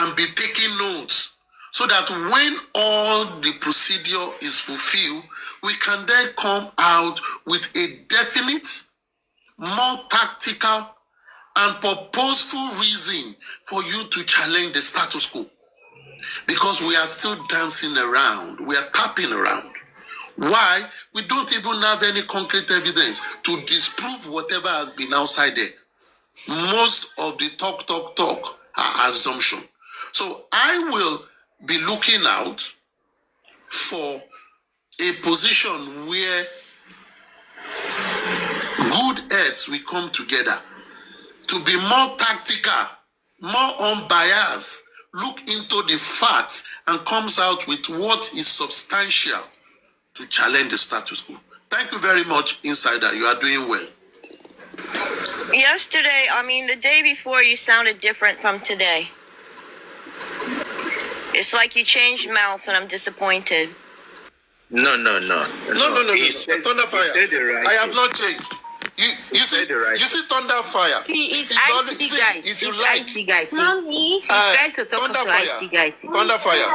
and be taking notes so that when all the procedure is fulfilled, we can then come out with a definite, more tactical, and purposeful reason for you to challenge the status quo. Because we are still dancing around, we are tapping around. Why? We don't even have any concrete evidence to disprove whatever has been outside there. Most of the talk are assumption. So I will be looking out for a position where good heads will come together to be more tactical, more unbiased, look into the facts and comes out with what is substantial to challenge the status quo. Thank you very much, Insider. You are doing well. Yesterday, the day before, you sounded different from today. It's like you changed mouth, and I'm disappointed. No. Thunderfire. He said it right. I have not changed. You see, right. You see Thunderfire. It's IT guy. If you like, IT guy. He's trying to talk to IT guy. Thunderfire.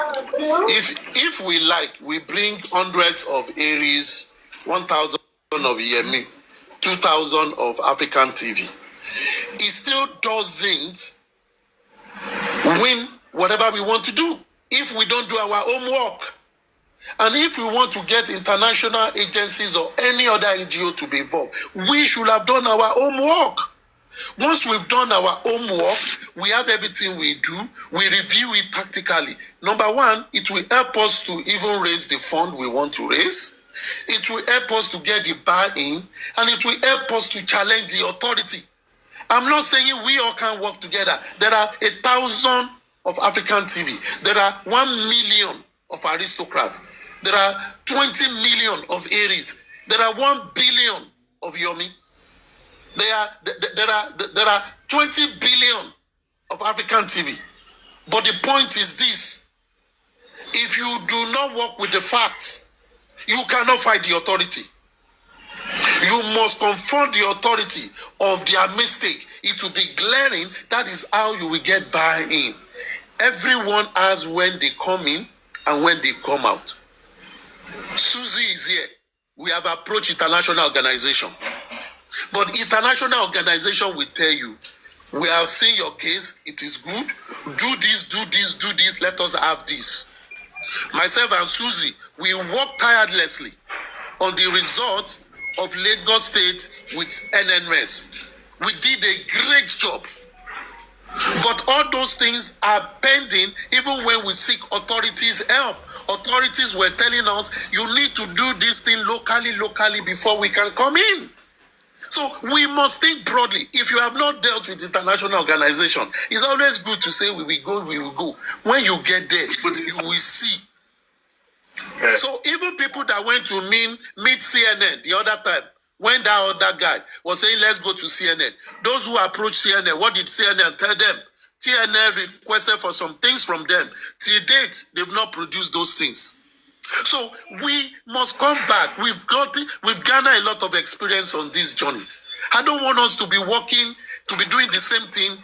If we like, we bring hundreds of Aries, 1,000 of Yemi, 2,000 of African TV. It still doesn't win whatever we want to do if we don't do our homework. And if we want to get international agencies or any other NGO to be involved, we should have done our homework. Once we've done our homework, we have everything we do, we review it tactically. Number one, it will help us to even raise the fund we want to raise. It will help us to get the buy-in, and it will help us to challenge the authority. I'm not saying we all can work together. There are 1,000 of African TV. There are 1 million of aristocrats. There are 20 million of Aries. There are 1 billion of Yomi. There are 20 billion of African TV. But the point is this: if you do not work with the facts, you cannot fight the authority. You must confront the authority of their mistake. It will be glaring. That is how you will get buy-in. Everyone has when they come in and when they come out. Susie is here. We have approached international organization. But international organization will tell you, we have seen your case, it is good. Do this, let us have this. Myself and Susie, we work tirelessly on the results of Lagos State with NNMS. We did a great job. But all those things are pending even when we seek authorities' help. Authorities were telling us, you need to do this thing locally before we can come in. So we must think broadly. If you have not dealt with international organization, it's always good to say we will go. When you get there, you will see. So even people that went to meet CNN the other time, when that other guy was saying, let's go to CNN, those who approached CNN, what did CNN tell them? CNN requested for some things from them. Till date, they've not produced those things. So we must come back. We've garnered a lot of experience on this journey. I don't want us to be working, to be doing the same thing,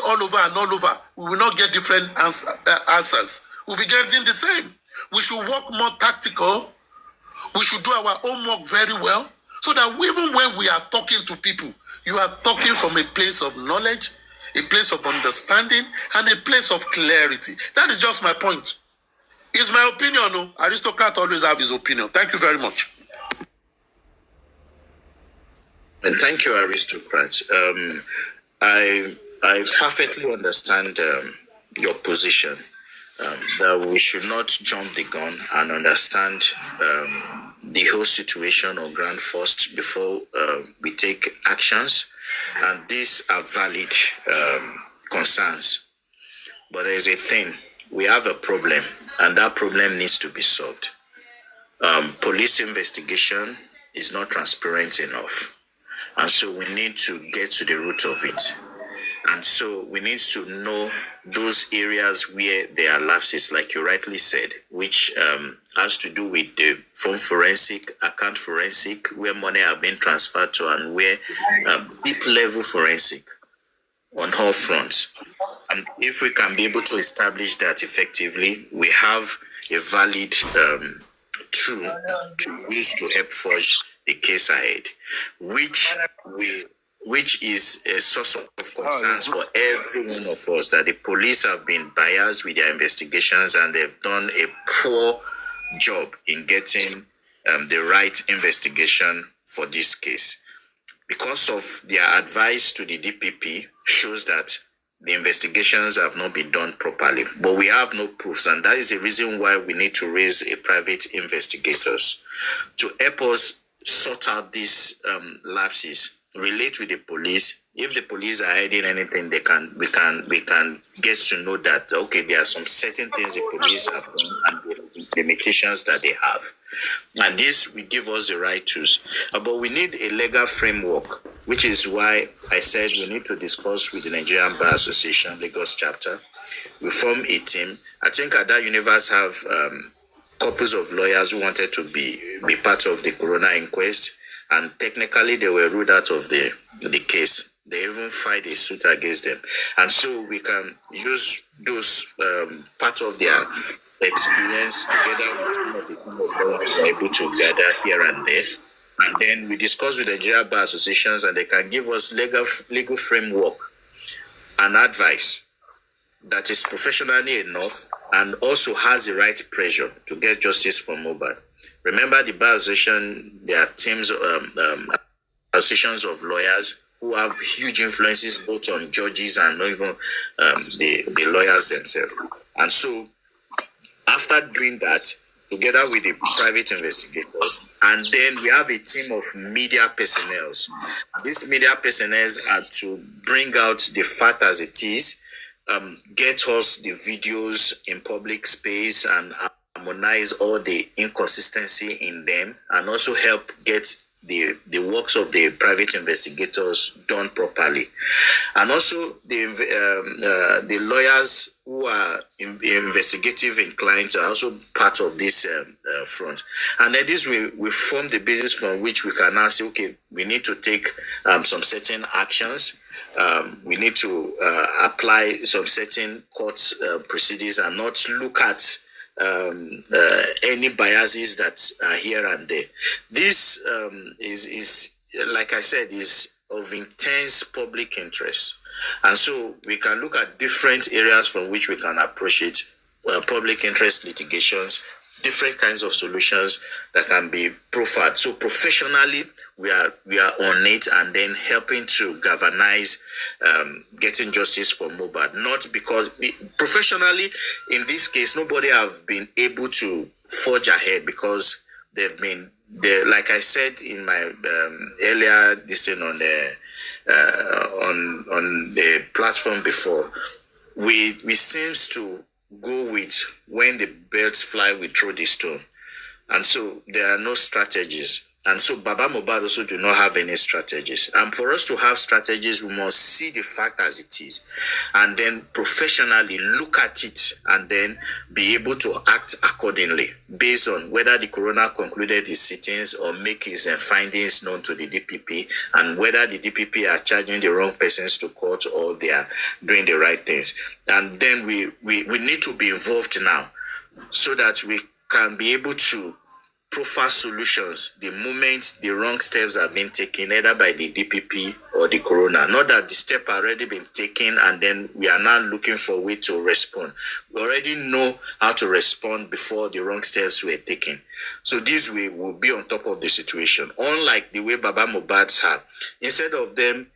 all over and all over. We will not get different answers. We'll be getting the same. We should work more tactical. We should do our homework very well, so that even when we are talking to people, you are talking from a place of knowledge, a place of understanding, and a place of clarity. That is just my point. It's my opinion. No? Aristocrat always have his opinion. Thank you very much. And thank you, Aristocrat. I perfectly understand your position. That we should not jump the gun and understand the whole situation on ground first before we take actions. And these are valid concerns. But there is a thing. We have a problem, and that problem needs to be solved. Police investigation is not transparent enough. And so we need to get to the root of it. And so we need to know those areas where there are lapses, like you rightly said, which has to do with the phone forensic, account forensic, where money are being transferred to, and where deep level forensic. on all fronts. And if we can be able to establish that effectively, we have a valid tool to use to help forge the case ahead, which is a source of concerns for every one of us, that the police have been biased with their investigations and they've done a poor job in getting the right investigation for this case. Because of their advice to the DPP shows that the investigations have not been done properly, but we have no proofs, and that is the reason why we need to raise a private investigators to help us sort out these lapses, relate with the police. If the police are hiding anything, we can get to know that, okay, there are some certain things the police have done and the limitations that they have. And this will give us the right tools. But we need a legal framework, which is why I said we need to discuss with the Nigerian Bar Association, Lagos chapter. We form a team. I think at that universe have couples of lawyers who wanted to be part of the Corona inquest, and technically they were ruled out of the case. They even filed a suit against them. And so we can use those part of their experience together with some of the lawyers we're able to gather here and there. And then we discuss with the Nigerian Bar Associations, and they can give us legal framework and advice that is professionally enough and also has the right pressure to get justice for Mohbad. Remember, the Bar Association, there are teams, associations of lawyers who have huge influences both on judges and even the lawyers themselves. And so, after doing that, together with the private investigators, and then we have a team of media personnel. These media personnel are to bring out the fact as it is, get us the videos in public space and harmonize all the inconsistency in them, and also help get the works of the private investigators done properly. And also the lawyers who are investigative inclined are also part of this front. And then this we form the basis from which we can now say, okay, we need to take some certain actions. We need to apply some certain court proceedings and not look at any biases that are here and there. This is like I said, is of intense public interest, and so we can look at different areas from which we can approach it. Public interest litigations, different kinds of solutions that can be proffered. So professionally, we are on it, and then helping to galvanize getting justice for Mohbad. Not because professionally, in this case, nobody have been able to forge ahead because they've been there. Like I said in my earlier this thing on the platform before, we seems to go with when the birds fly, we throw the stone. And so there are no strategies. And so Baba Mohbad also do not have any strategies. And for us to have strategies, we must see the fact as it is, and then professionally look at it, and then be able to act accordingly based on whether the coroner concluded his sittings or make his findings known to the DPP, and whether the DPP are charging the wrong persons to court or they are doing the right things. And then we need to be involved now so that we can be able to proffer solutions the moment the wrong steps have been taken, either by the DPP or the coroner. Not that the step already been taken and then we are now looking for a way to respond. We already know how to respond before the wrong steps were taken. So this way we'll be on top of the situation. Unlike the way Baba Mohbad's had, instead of them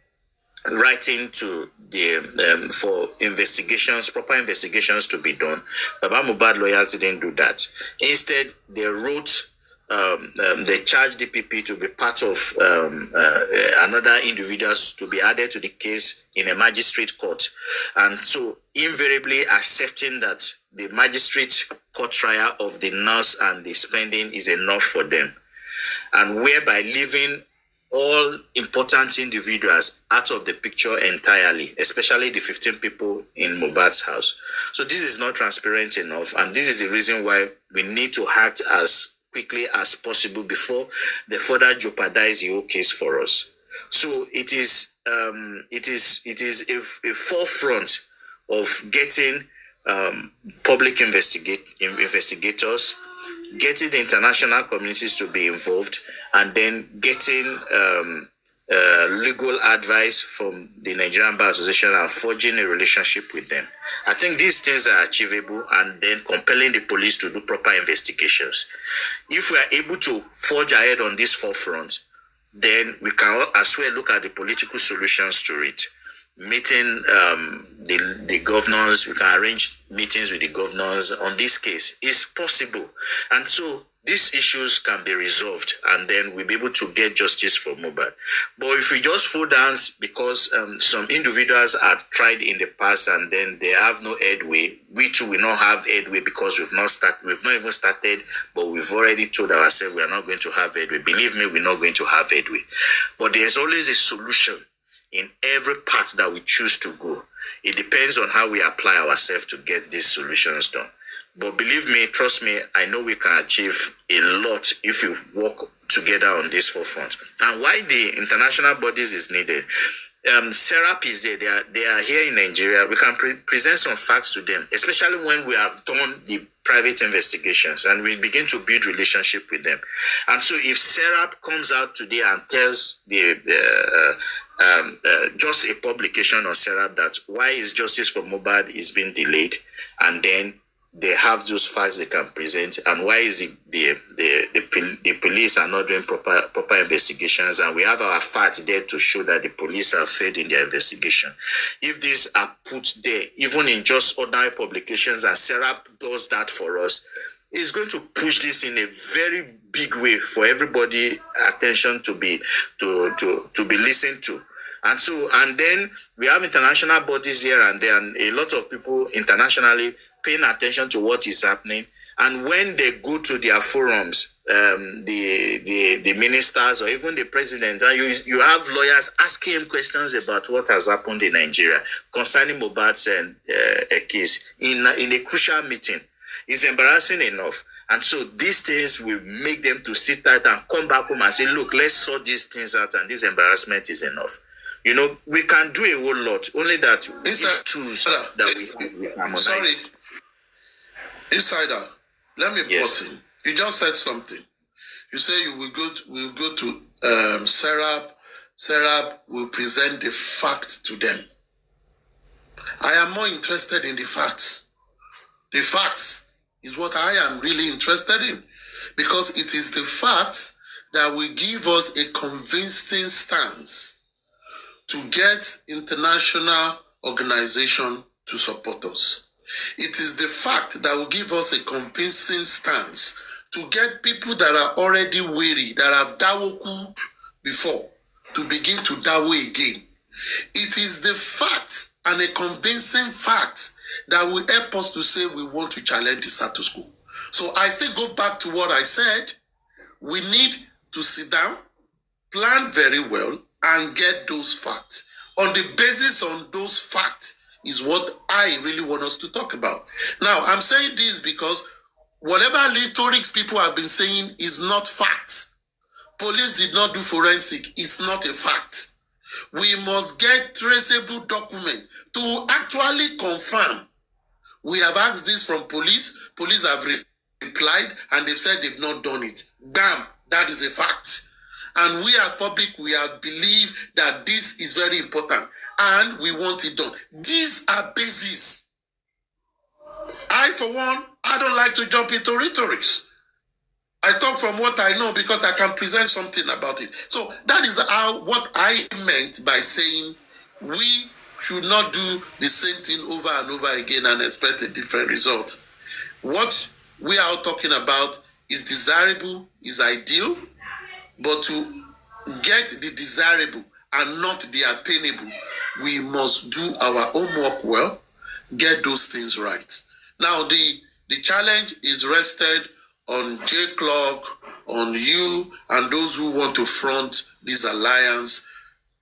writing to the for investigations, proper investigations to be done, Baba Mohbad lawyers didn't do that. Instead, they wrote. They charged DPP to be part of another individuals to be added to the case in a magistrate court, and so invariably accepting that the magistrate court trial of the nurse and the spending is enough for them, and whereby leaving all important individuals out of the picture entirely, especially the 15 people in Mohbad's house. So this is not transparent enough, and this is the reason why we need to act as quickly as possible before they further jeopardize the whole case for us. So it is a forefront of getting public investigators, getting the international communities to be involved, and then getting legal advice from the Nigerian Bar Association and forging a relationship with them. I think these things are achievable, and then compelling the police to do proper investigations. If we are able to forge ahead on this forefront, then we can as well look at the political solutions to it. Meeting the governors, we can arrange meetings with the governors on this case. It's possible. And so these issues can be resolved, and then we'll be able to get justice for Mohbad. But if we just fall down because some individuals have tried in the past and then they have no headway, we too will not have headway because we've not even started, but we've already told ourselves we are not going to have headway. Believe me, we're not going to have headway. But there's always a solution in every part that we choose to go. It depends on how we apply ourselves to get these solutions done. But believe me, trust me, I know we can achieve a lot if we work together on this forefront. And why the international bodies is needed? SERAP is there. They are here in Nigeria. We can present some facts to them, especially when we have done the private investigations and we begin to build relationship with them. And so if SERAP comes out today and tells just a publication on SERAP that why is justice for Mohbad is being delayed, and then they have those facts they can present, and why is the police are not doing proper investigations, and we have our facts there to show that the police have failed in their investigation. If these are put there, even in just ordinary publications, and SERAP does that for us, it's going to push this in a very big way for everybody attention to be listened to. And so, and then we have international bodies here and there, and a lot of people internationally paying attention to what is happening. And when they go to their forums, the ministers or even the president, and you have lawyers asking him questions about what has happened in Nigeria concerning Mohbad's case in a crucial meeting. It's embarrassing enough. And so these things will make them to sit tight and come back home and say, look, let's sort these things out, and this embarrassment is enough. You know, we can do a whole lot, only that these tools that we harmonize. Sorry, Insider, let me put in. You just said something. You say you will go to SERAP. SERAP will present the facts to them. I am more interested in the facts. The facts is what I am really interested in, because it is the facts that will give us a convincing stance to get international organization to support us. It is the fact that will give us a convincing stance to get people that are already weary, that have dawoed before, to begin to dawo again. It is the fact and a convincing fact that will help us to say we want to challenge the status quo. So I still go back to what I said. We need to sit down, plan very well, and get those facts. On the basis on those facts is what I really want us to talk about. Now, I'm saying this because whatever rhetorics people have been saying is not facts. Police did not do forensic. It's not a fact. We must get traceable document to actually confirm. We have asked this from police. Police have replied and they've said they've not done it. Bam, that is a fact. And we as public, we have believed that this is very important and we want it done. These are bases. I, for one, I don't like to jump into rhetorics. I talk from what I know because I can present something about it. So that is what I meant by saying we should not do the same thing over and over again and expect a different result. What we are talking about is desirable, is ideal, but to get the desirable and not the attainable, we must do our homework well, get those things right. Now, the challenge is rested on J. Clark, on you, and those who want to front this alliance,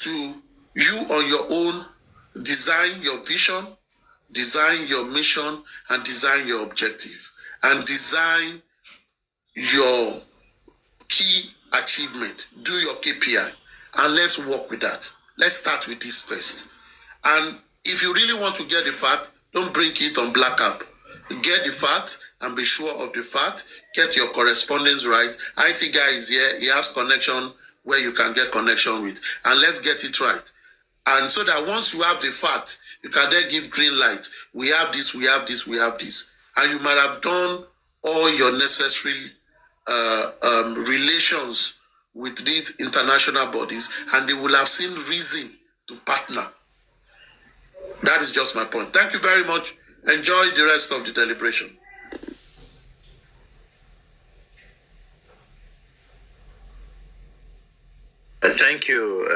to you on your own, design your vision, design your mission, and design your objective, and design your key achievement. Do your KPI And let's work with that. Let's start with this first. And if you really want to get the fact, don't bring it on black app. Get the fact and be sure of the fact. Get your correspondence right. IT guy is here. He has connection where you can get connection with. And let's get it right. And so that once you have the fact, you can then give green light. We have this, we have this, we have this. And you might have done all your necessary relations with these international bodies, and they will have seen reason to partner. That is just my point. Thank you very much. Enjoy the rest of the deliberation. Thank you,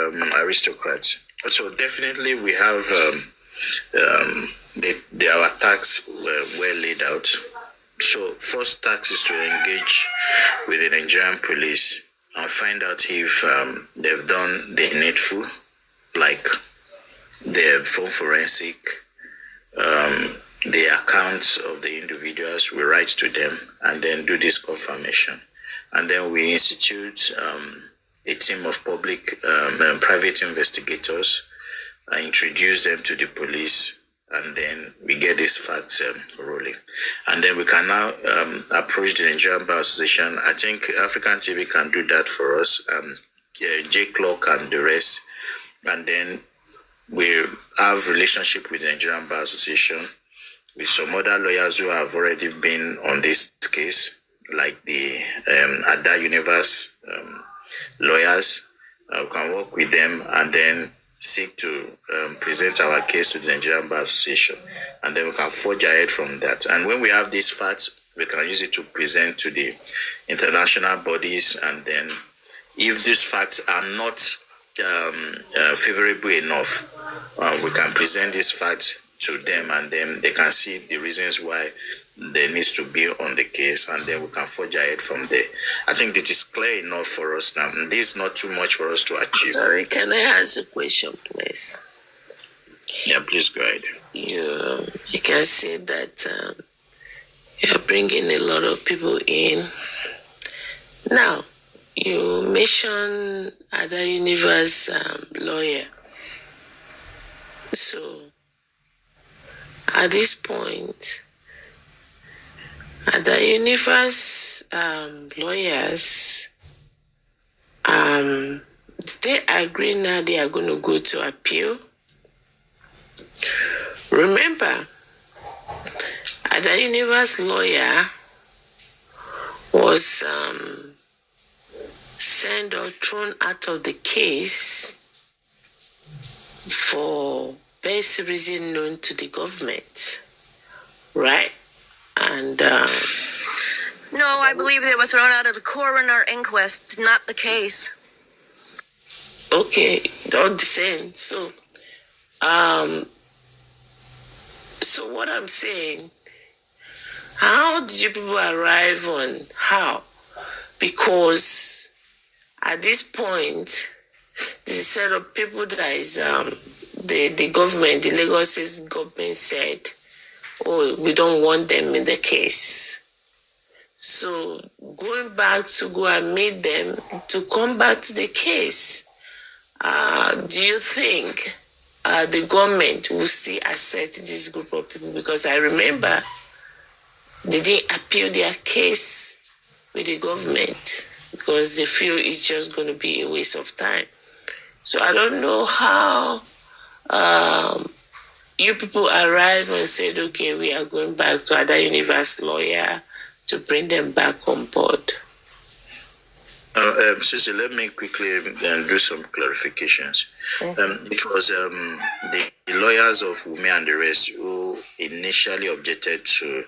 aristocrats. So definitely we have our tasks were well laid out. So first task is to engage with the Nigerian police and find out if they've done the needful, like the phone forensic, the accounts of the individuals. We write to them and then do this confirmation. And then we institute a team of public private investigators, introduce them to the police, and then we get these facts rolling. And then we can now approach the Nigerian Bar Association. I think African TV can do that for us, J Clock and the rest. And then we have relationship with the Nigerian Bar Association, with some other lawyers who have already been on this case, like the Ada Universe lawyers. We can work with them and then seek to present our case to the Nigerian Bar Association, and then we can forge ahead from that. And when we have these facts, we can use it to present to the international bodies, and then if these facts are not favorable enough, we can present these facts to them, and then they can see the reasons why there needs to be on the case, and then we can forge ahead from there. I think it is clear enough for us now. This is not too much for us to achieve. Sorry, can I ask a question, please? Yeah, please go ahead. You can see that you're bringing a lot of people in. Now, you mentioned Ada Universe lawyer. So, at this point, Ada Universe lawyers, they agree now they are going to go to appeal. Remember, Ada Universe lawyer was sent or thrown out of the case for best reason known to the government, right? And no, I believe they were thrown out of the coroner inquest, not the case. Okay, all the same. So, so what I'm saying, how did you people arrive on how? Because at this point, this is a set of people that is the government, the Lagos State government said, oh, we don't want them in the case. So going back to go and meet them to come back to the case, do you think the government will still accept this group of people? Because I remember they didn't appeal their case with the government because they feel it's just going to be a waste of time. So I don't know how you people arrived and said, okay, we are going back to Ada Universe lawyer to bring them back on board. Susie, let me quickly do some clarifications. It was the lawyers of Wunmi and the rest who initially objected to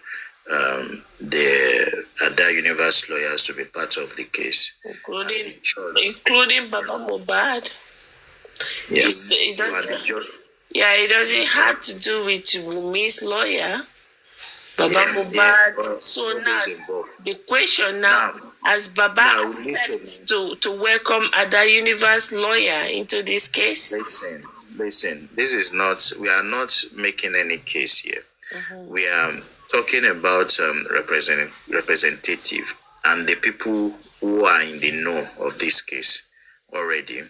the Ada Universe lawyers to be part of the case. Including Baba Mohbad. Yes. It doesn't have to do with Wunmi's lawyer. Baba Mohbad. So now, the question now, has Baba accepted to welcome Ada Universe lawyer into this case? Listen. This is not, we are not making any case here. We are talking about representative and the people who are in the know of this case. already.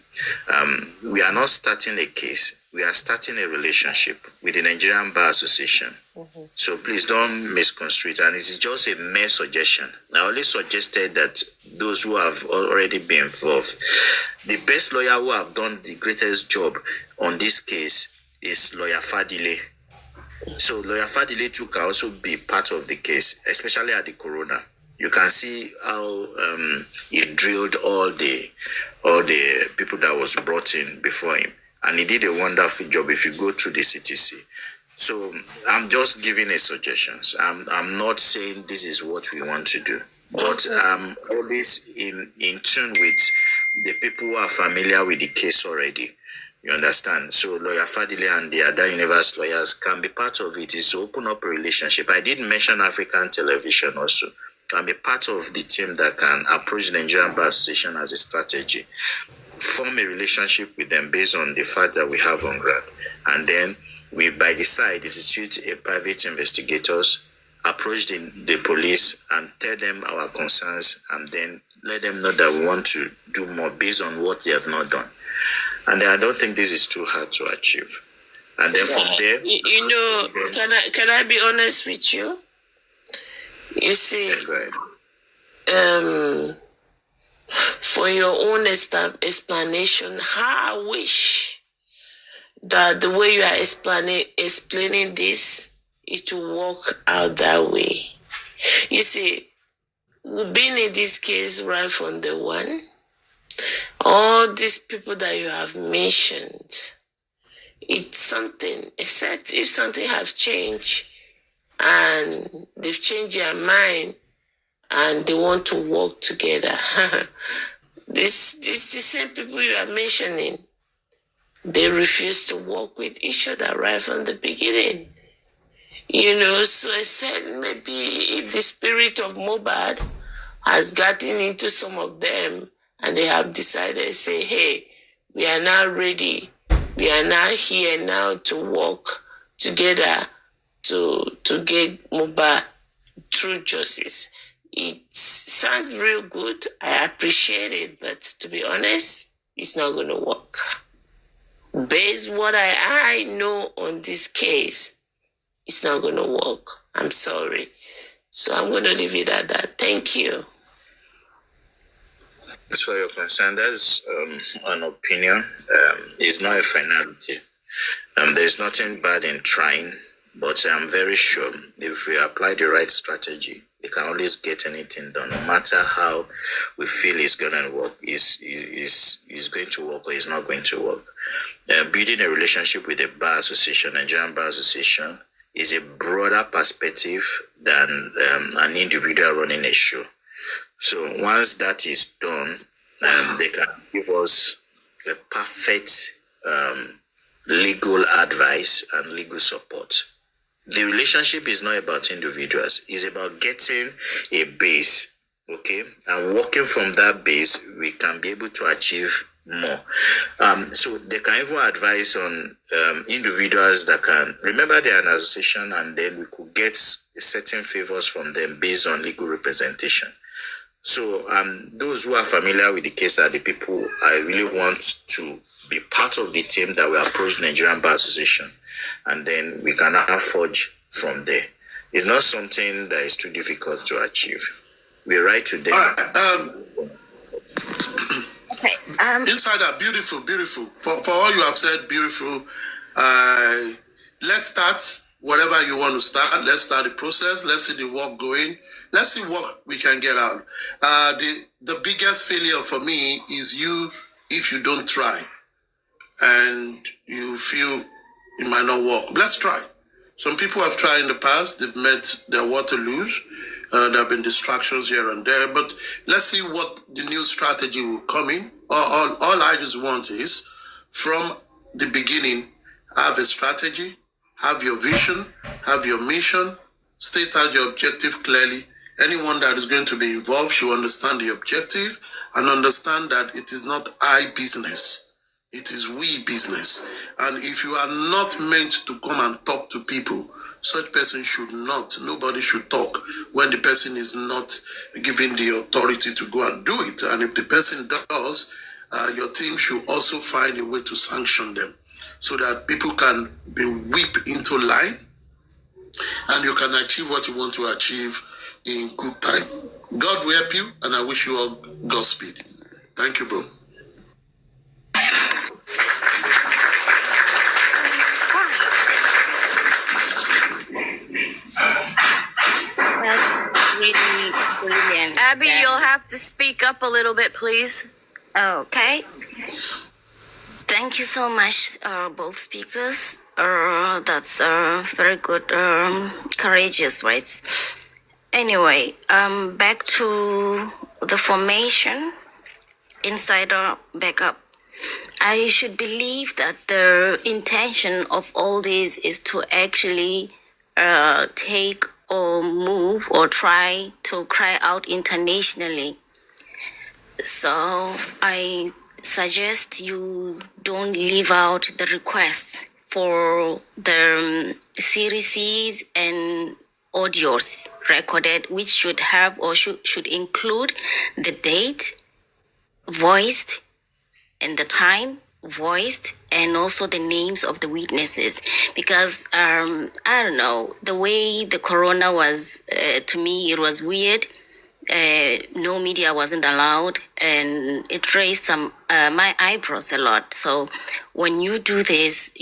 We are not starting a case. We are starting a relationship with the Nigerian Bar Association. So please don't misconstrue it. And it is just a mere suggestion. I only suggested that those who have already been involved, the best lawyer who have done the greatest job on this case is Lawyer Fadile. So Lawyer Fadile too can also be part of the case, especially at the coroner. You can see how he drilled all the people that was brought in before him. And he did a wonderful job if you go through the CTC. So I'm just giving a suggestions. I'm not saying this is what we want to do, but I'm always in tune with the people who are familiar with the case already. You understand? So Lawyer Fadile and the other universe lawyers can be part of it. Is to open up a relationship. I did mention African television also. Can be part of the team that can approach the Nigerian Bar Association as a strategy. Form a relationship with them based on the fact that we have on ground. And then we, by the side, institute a private investigators, approach the police and tell them our concerns, and then let them know that we want to do more based on what they have not done. And I don't think this is too hard to achieve. And then from there... You know, can I be honest with you? You see, for your own explanation, how I wish that the way you are explaining this, it will work out that way. You see, we've been in this case right from the one. All these people that you have mentioned, it's something, except if something has changed and they've changed their mind and they want to work together. This the same people you are mentioning, they refuse to work with each other right from the beginning. You know, so I said maybe if the spirit of Mohbad has gotten into some of them and they have decided to say, hey, we are now ready. We are now here now to work together to get Mohbad through justice. It sounds real good. I appreciate it, but to be honest, it's not going to work. Based what I know on this case, it's not going to work. I'm sorry. So I'm going to leave it at that. Thank you. As for your concern, that's an opinion. It's not a finality. There's nothing bad in trying, but I'm very sure if we apply the right strategy, we can always get anything done, no matter how we feel it's going to work, is going to work or is not going to work. Building a relationship with the Bar Association, Nigerian Bar Association, is a broader perspective than an individual running a show. So once that is done, they can give us a perfect legal advice and legal support. The relationship is not about individuals. It's about getting a base, okay? And working from that base, we can be able to achieve more. So they can even advise on individuals that can, remember they are an association, and then we could get certain favors from them based on legal representation. So those who are familiar with the case are the people I really want to be part of the team that will approach Nigerian Bar Association, and then we can forge from there. It's not something that is too difficult to achieve. We write to them. Okay. Insider, beautiful, beautiful. For all you have said, beautiful. Let's start whatever you want to start. Let's start the process. Let's see the work going. Let's see what we can get out. The biggest failure for me is you if you don't try and you feel it might not work. Let's try. Some people have tried in the past. They've met their Waterloos. There have been distractions here and there. But let's see what the new strategy will come in. All I just want is, from the beginning, have a strategy, have your vision, have your mission, state out your objective clearly. Anyone that is going to be involved should understand the objective and understand that it is not I business. It is we business. And if you are not meant to come and talk to people, such person should not. Nobody should talk when the person is not given the authority to go and do it. And if the person does, your team should also find a way to sanction them so that people can be whipped into line and you can achieve what you want to achieve in good time. God will help you, and I wish you all Godspeed. Thank you, bro. That's really brilliant. Abby, you'll have to speak up a little bit, please. Okay. Thank you so much, both speakers. That's very good, courageous words. Anyway, back to the formation, insider backup. I should believe that the intention of all this is to actually take or move or try to cry out internationally. So I suggest you don't leave out the requests for the series and audios recorded, which should have or should include the date, voiced, and the time, voiced, and also the names of the witnesses. Because I don't know, the way the corona was, to me, it was weird. No media wasn't allowed, and it raised some my eyebrows a lot. So when you do this,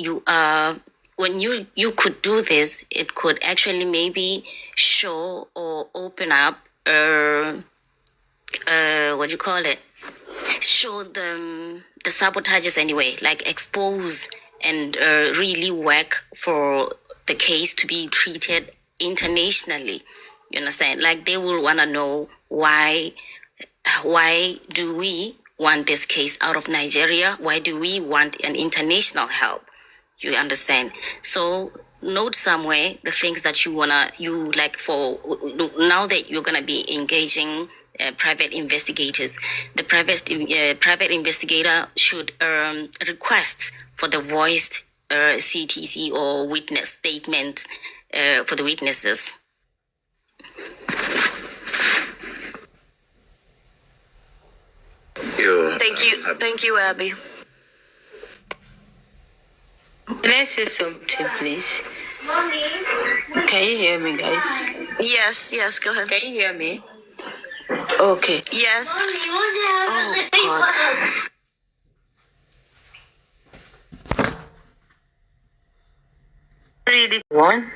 when you could do this, it could actually maybe show or open up what do you call it? Show the sabotages anyway, like expose and really work for the case to be treated internationally. You understand? Like they will want to know why do we want this case out of Nigeria? Why do we want an international help? You understand? So note somewhere the things that you like for now that you're gonna be engaging private investigators. The private investigator should request for the voiced CTC or witness statement for the witnesses. Thank you, Abby. Can I say something, please? Can you hear me, guys? Yes, go ahead. Can you hear me? Okay. Yes. Oh, God. Really, one.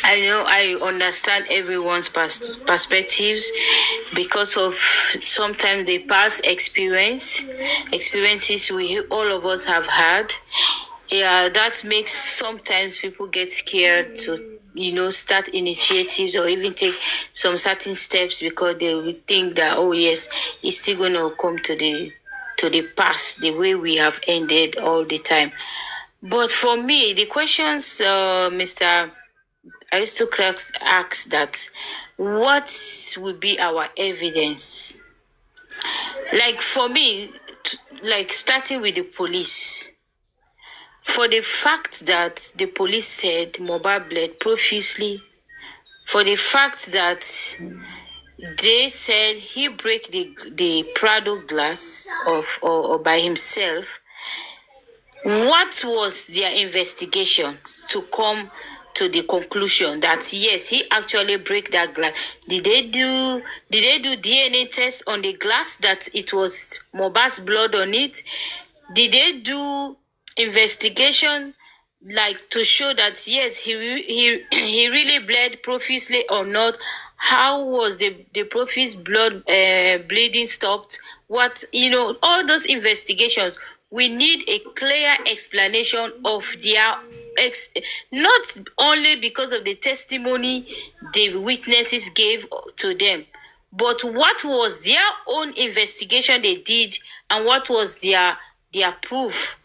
I know I understand everyone's perspectives because of sometimes the past experiences we all of us have had. Yeah, that makes sometimes people get scared to, start initiatives or even take some certain steps because they will think that, oh yes, it's still going to come to the past the way we have ended all the time. But for me, the questions, Mr. Aristocrat asks that, what will be our evidence? Like for me, like starting with the police. For the fact that the police said Mohbad bled profusely, for the fact that they said he break the Prado glass or by himself, what was their investigation to come to the conclusion that yes, he actually break that glass? Did they do DNA test on the glass that it was Mohbad's blood on it? Did they do investigation like to show that yes, he really bled profusely or not? How was the profuse blood bleeding stopped? What, all those investigations. We need a clear explanation of their not only because of the testimony the witnesses gave to them, but what was their own investigation they did and what was their proof.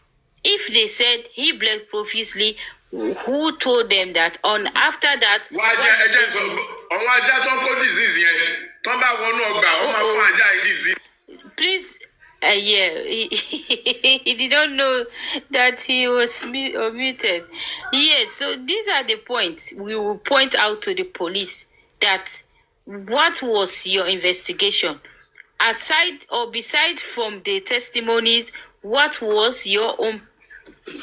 If they said he bled profusely, who told them that? On after that, please. He didn't know that he was muted. Yes, so these are the points we will point out to the police that what was your investigation? aside or beside from the testimonies, what was your own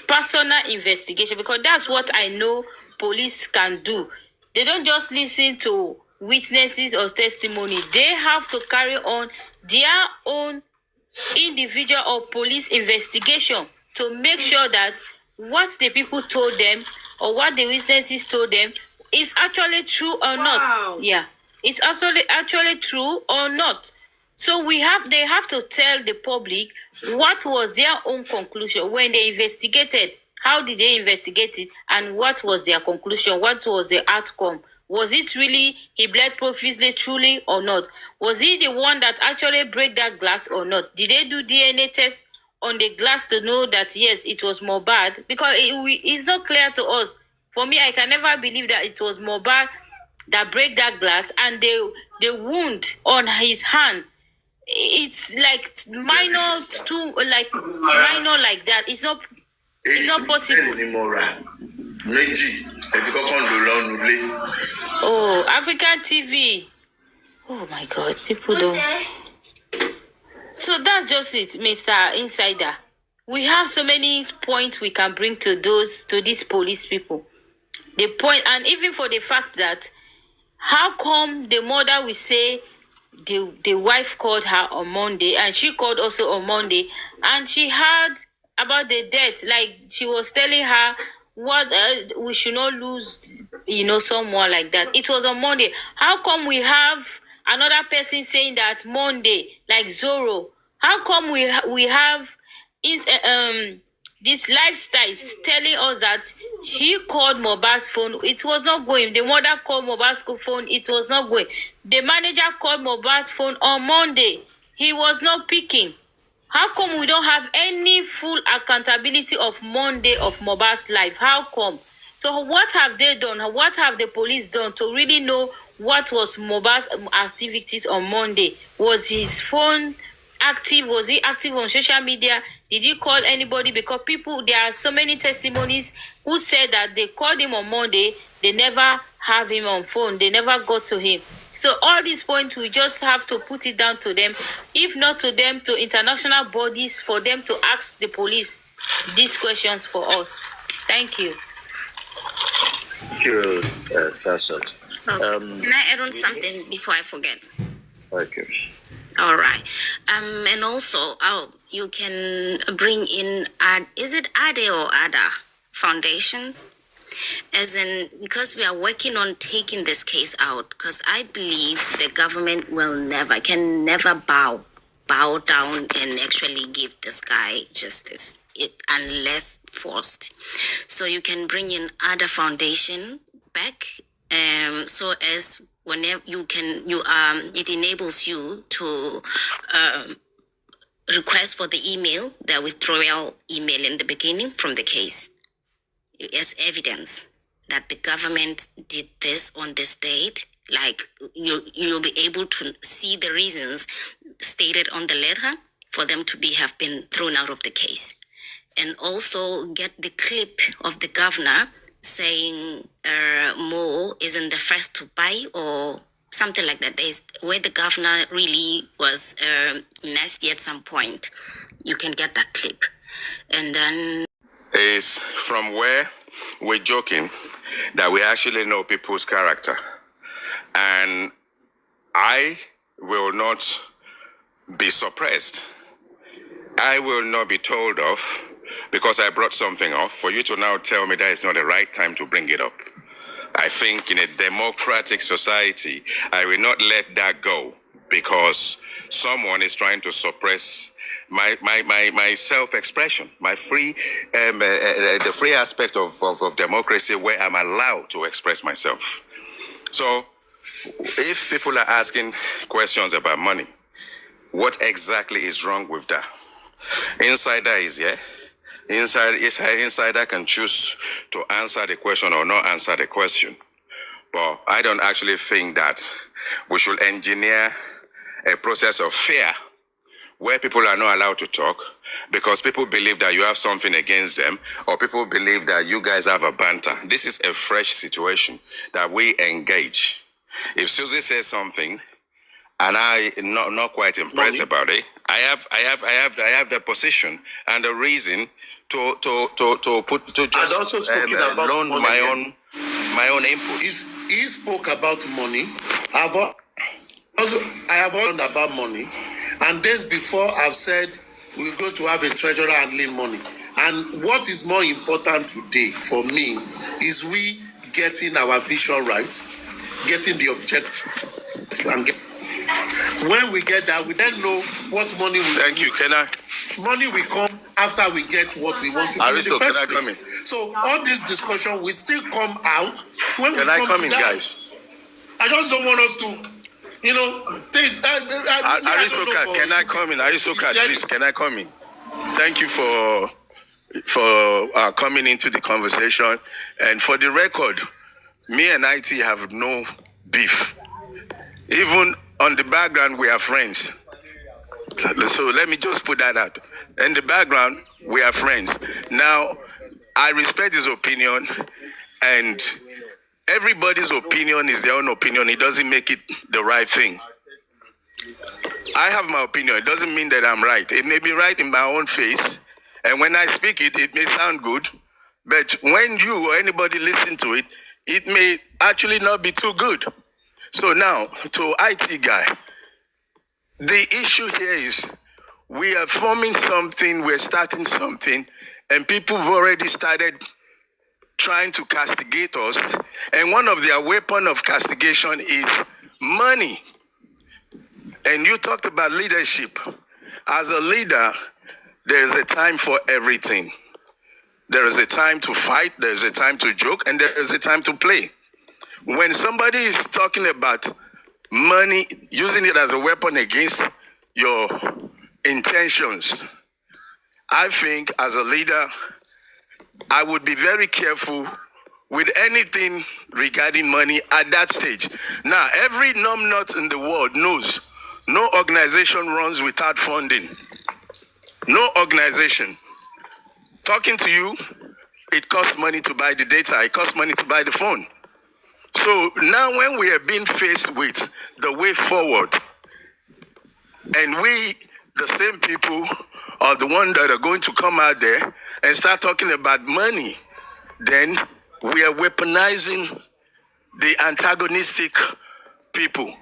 personal investigation? Because that's what I know police can do. They don't just listen to witnesses or testimony. They have to carry on their own individual or police investigation to make sure that what the people told them or what the witnesses told them is actually true or not. Yeah, it's actually true or not. So they have to tell the public what was their own conclusion when they investigated. How did they investigate it, and what was their conclusion? What was the outcome? Was it really he bled profusely, truly, or not? Was he the one that actually break that glass or not? Did they do DNA test on the glass to know that yes, it was Mohbad? Because it's not clear to us. For me, I can never believe that it was Mohbad that break that glass, and the wound on his hand, it's like minor like that. It's not possible. Oh, African TV. Oh my God, people don't. So that's just it, Mr. Insider. We have so many points we can bring to these police people. The point, and even for the fact that how come the mother will say the wife called her on Monday and she called also on Monday and she heard about the death, like she was telling her what we should not lose, someone like that. It was on Monday. How come we have another person saying that Monday, like Zoro? How come we have this lifestyle is telling us that he called Mohbad's phone, it was not going. The mother called Mohbad's phone, it was not going. The manager called Mohbad's phone on Monday, he was not picking. How come we don't have any full accountability of Monday of Mohbad's life? How come? So what have they done? What have the police done to really know what was Mohbad's activities on Monday? Was his phone active? Was he active on social media? Did he call anybody? Because there are so many testimonies who said that they called him on Monday, they never have him on phone, they never got to him. So all these points, we just have to put it down to them, if not to them, to international bodies, for them to ask the police these questions for us. Thank you. Thank you, Sasot. Okay. Can I add on something before I forget? Okay. All right. And also, you can bring in, is it Ade or Ada Foundation? As in, because we are working on taking this case out, because I believe the government can never bow down and actually give this guy justice, unless forced. So you can bring in Ada Foundation back, so as whenever it enables you to request for the email, the withdrawal email in the beginning from the case, as evidence that the government did this on this date. Like you'll be able to see the reasons stated on the letter for them to have been thrown out of the case, and also get the clip of the governor saying Mo isn't the first to buy or something like that. Where the governor really was nasty at some point. You can get that clip, and then is from where we're joking that we actually know people's character, and I will not be suppressed. I will not be told off because I brought something up for you to now tell me that is not the right time to bring it up. I think in a democratic society, I will not let that go because someone is trying to suppress my self-expression, my free, the free aspect of democracy where I'm allowed to express myself. So if people are asking questions about money, what exactly is wrong with that? Insider is here. Insider can choose to answer the question or not answer the question. But I don't actually think that we should engineer a process of fear where people are not allowed to talk because people believe that you have something against them or people believe that you guys have a banter. This is a fresh situation that we engage. If Susie says something and I not quite impressed about it. I have the position and the reason to just also spoken about loan money. my own input. He spoke about money. I have heard about money, and days before I've said we're going to have a treasurer handling money. And what is more important today for me is we getting our vision right, getting the objective, and when we get that, we then know what money will. Thank you. Money will come after we get what we want to do in the first place. So all this discussion will still come out when we come to that. Guys? I just don't want us to, things. SH0ÇK, can I come in? SH0ÇK, please, can I come in? Thank you for coming into the conversation. And for the record, me and IT have no beef. Even on the background, we are friends. So let me just put that out. In the background, we are friends. Now, I respect his opinion, and everybody's opinion is their own opinion. It doesn't make it the right thing. I have my opinion. It doesn't mean that I'm right. It may be right in my own face, and when I speak it, it may sound good, but when you or anybody listen to it, it may actually not be too good. So now, to IT guy, the issue here is we are forming something, we're starting something, and people have already started trying to castigate us, and one of their weapons of castigation is money. And you talked about leadership. As a leader, there is a time for everything. There is a time to fight, there is a time to joke, and there is a time to play. When somebody is talking about money, using it as a weapon against your intentions, I think as a leader, I would be very careful with anything regarding money at that stage. Now, every numbnut in the world knows no organization runs without funding. No organization. Talking to you, it costs money to buy the data. It costs money to buy the phone. So now when we are being faced with the way forward, and we, the same people, are the ones that are going to come out there and start talking about money, then we are weaponizing the antagonistic people.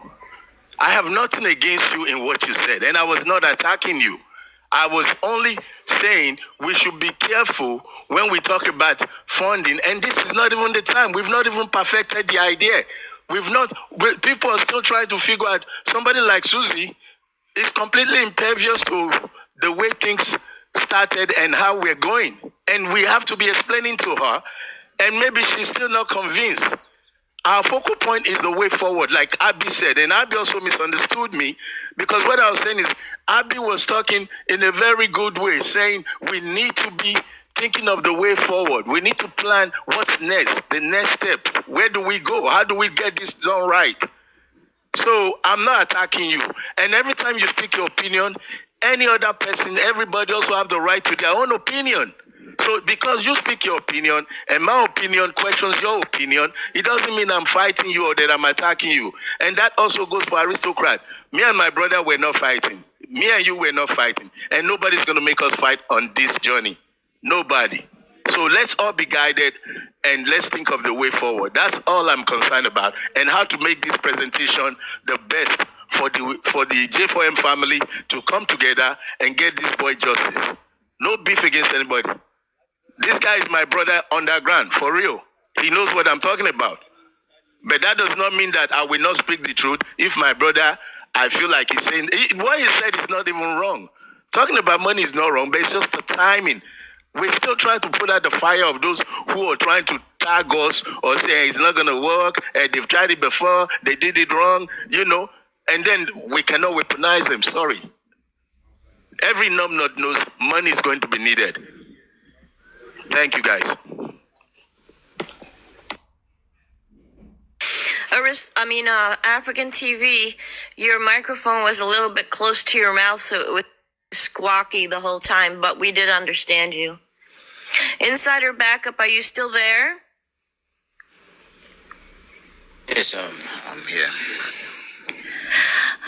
I have nothing against you in what you said, and I was not attacking you. I was only saying we should be careful when we talk about funding, and this is not even the time. We've not even perfected the idea. People are still trying to figure out. Somebody like Susie is completely impervious to the way things started and how we're going. And we have to be explaining to her, and maybe she's still not convinced. Our focal point is the way forward, like Abby said. And Abby also misunderstood me, because what I was saying is Abby was talking in a very good way, saying we need to be thinking of the way forward. We need to plan what's next, the next step. Where do we go? How do we get this done right? So I'm not attacking you. And every time you speak your opinion, any other person, everybody also have the right to their own opinion. So because you speak your opinion and my opinion questions your opinion, it doesn't mean I'm fighting you or that I'm attacking you. And that also goes for SH0ÇK. Me and my brother were not fighting. Me and you were not fighting. And nobody's going to make us fight on this journey. Nobody. So let's all be guided and let's think of the way forward. That's all I'm concerned about, and how to make this presentation the best for the J4M family to come together and get this boy justice. No beef against anybody. This guy is my brother underground, for real. He knows what I'm talking about. But that does not mean that I will not speak the truth if my brother, I feel like he's saying, what he said is not even wrong. Talking about money is not wrong, but it's just the timing. We're still trying to put out the fire of those who are trying to tag us or say it's not going to work, and they've tried it before, they did it wrong, and then we cannot weaponize them. Sorry. Every numbnut knows money is going to be needed. Thank you, guys. African TV, your microphone was a little bit close to your mouth, so it was squawky the whole time, but we did understand you. Insider Backup, are you still there? Yes, I'm here.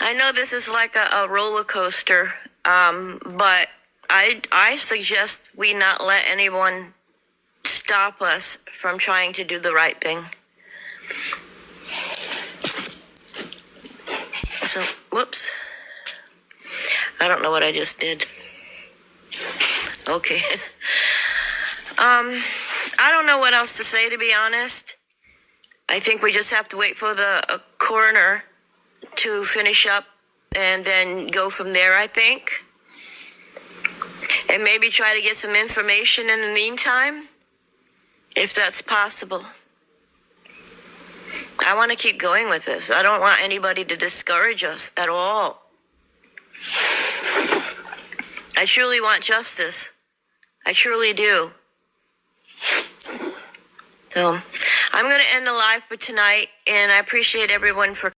I know this is like a roller coaster, but I suggest we not let anyone stop us from trying to do the right thing. So, whoops. I don't know what I just did. Okay. I don't know what else to say, to be honest. I think we just have to wait for the coroner to finish up and then go from there, I think. And maybe try to get some information in the meantime, if that's possible. I want to keep going with this. I don't want anybody to discourage us at all. I truly want justice. I truly do. So I'm going to end the live for tonight, and I appreciate everyone for